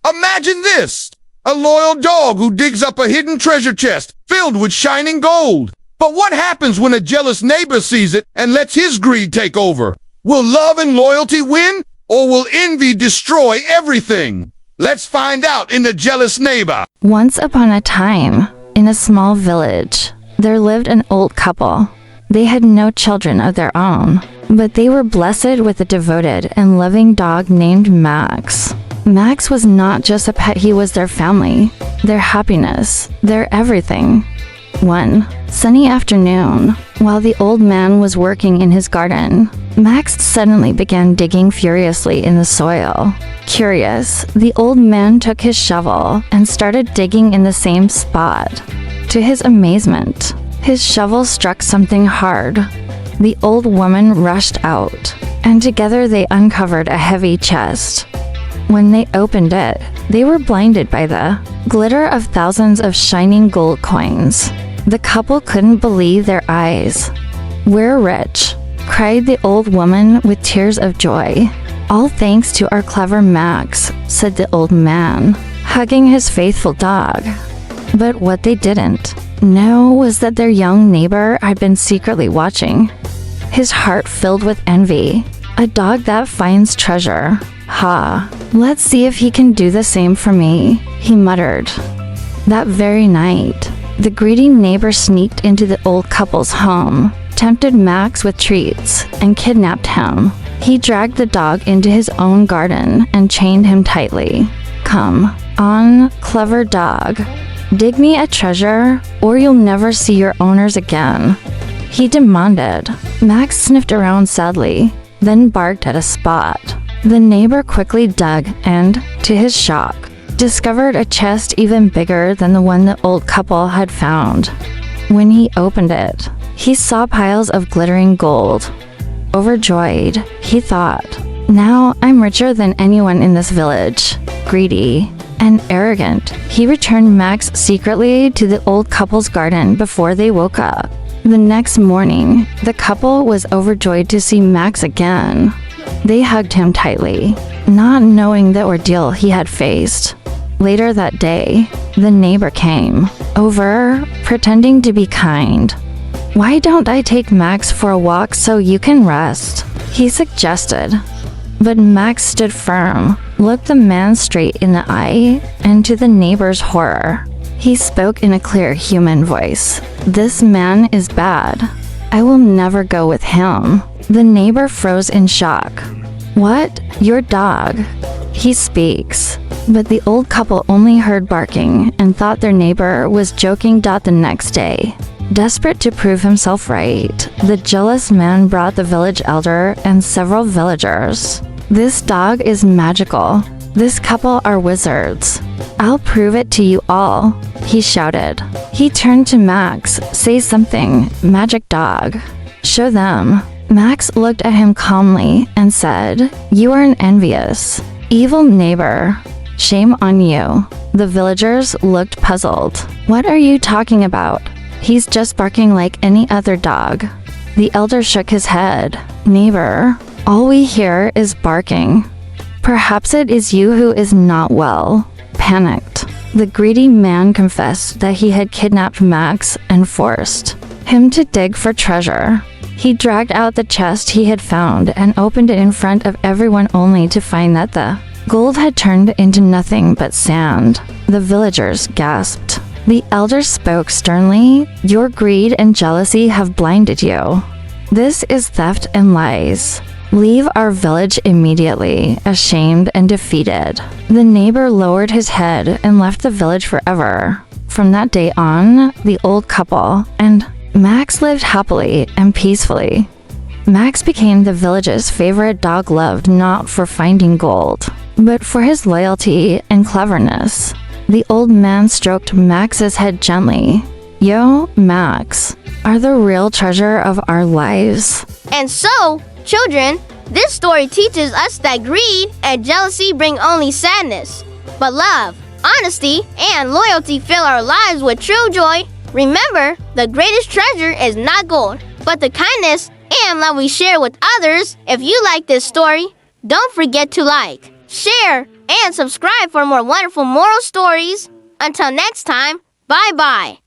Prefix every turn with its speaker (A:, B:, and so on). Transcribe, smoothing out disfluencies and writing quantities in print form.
A: Imagine this. A loyal dog who digs up a hidden treasure chest filled with shining gold. But what happens when a jealous neighbor sees it and lets his greed take over? Will love and loyalty win, or will envy destroy everything? Let's find out in The Jealous Neighbor.
B: Once upon a time, in a small village, there lived an old couple. They had no children of their own, but they were blessed with a devoted and loving dog named Max. Max was not just a pet, he was their family, their happiness, their everything. One sunny afternoon, while the old man was working in his garden, Max suddenly began digging furiously in the soil. Curious, the old man took his shovel and started digging in the same spot. To his amazement, his shovel struck something hard. The old woman rushed out, and together they uncovered a heavy chest. When they opened it, they were blinded by the glitter of thousands of shining gold coins. The couple couldn't believe their eyes. "We're rich," cried the old woman with tears of joy. "All thanks to our clever Max," said the old man, hugging his faithful dog. But what they didn't know was that their young neighbor had been secretly watching. His heart filled with envy. A dog that finds treasure. "Ha, let's see if he can do the same for me," he muttered. That very night, the greedy neighbor sneaked into the old couple's home, tempted Max with treats, and kidnapped him. He dragged the dog into his own garden and chained him tightly. "Come on, clever dog. Dig me a treasure, or you'll never see your owners again," he demanded. Max sniffed around sadly, then barked at a spot. The neighbor quickly dug and, to his shock, discovered a chest even bigger than the one the old couple had found. When he opened it, he saw piles of glittering gold. Overjoyed, he thought, "Now I'm richer than anyone in this village." Greedy and arrogant, he returned Max secretly to the old couple's garden before they woke up. The next morning, the couple was overjoyed to see Max again. They hugged him tightly, not knowing the ordeal he had faced. Later that day, the neighbor came over, pretending to be kind. "Why don't I take Max for a walk so you can rest?" he suggested. But Max stood firm, looked the man straight in the eye, and to the neighbor's horror, he spoke in a clear human voice. "This man is bad. I will never go with him." The neighbor froze in shock. "What? Your dog? He speaks." But the old couple only heard barking and thought their neighbor was joking. The next day, desperate to prove himself right, the jealous man brought the village elder and several villagers. "This dog is magical. This couple are wizards. I'll prove it to you all," he shouted. He turned to Max. "Say something, magic dog. Show them." Max looked at him calmly and said, "You are an envious, evil neighbor. Shame on you." The villagers looked puzzled. "What are you talking about? He's just barking like any other dog." The elder shook his head. "Neighbor, all we hear is barking. Perhaps it is you who is not well." Panicked, the greedy man confessed that he had kidnapped Max and forced him to dig for treasure. He dragged out the chest he had found and opened it in front of everyone, only to find that the gold had turned into nothing but sand. The villagers gasped. The elder spoke sternly. "Your greed and jealousy have blinded you. This is theft and lies. Leave our village immediately." Ashamed and defeated, the neighbor lowered his head and left the village forever. From that day on, the old couple and Max lived happily and peacefully. Max became the village's favorite dog, loved not for finding gold, but for his loyalty and cleverness. The old man stroked Max's head gently. "You, Max, are the real treasure of our lives."
C: And so, children, this story teaches us that greed and jealousy bring only sadness. But love, honesty, and loyalty fill our lives with true joy. Remember, the greatest treasure is not gold, but the kindness and love we share with others. If you like this story, don't forget to like, share, and subscribe for more wonderful moral stories. Until next time, bye-bye.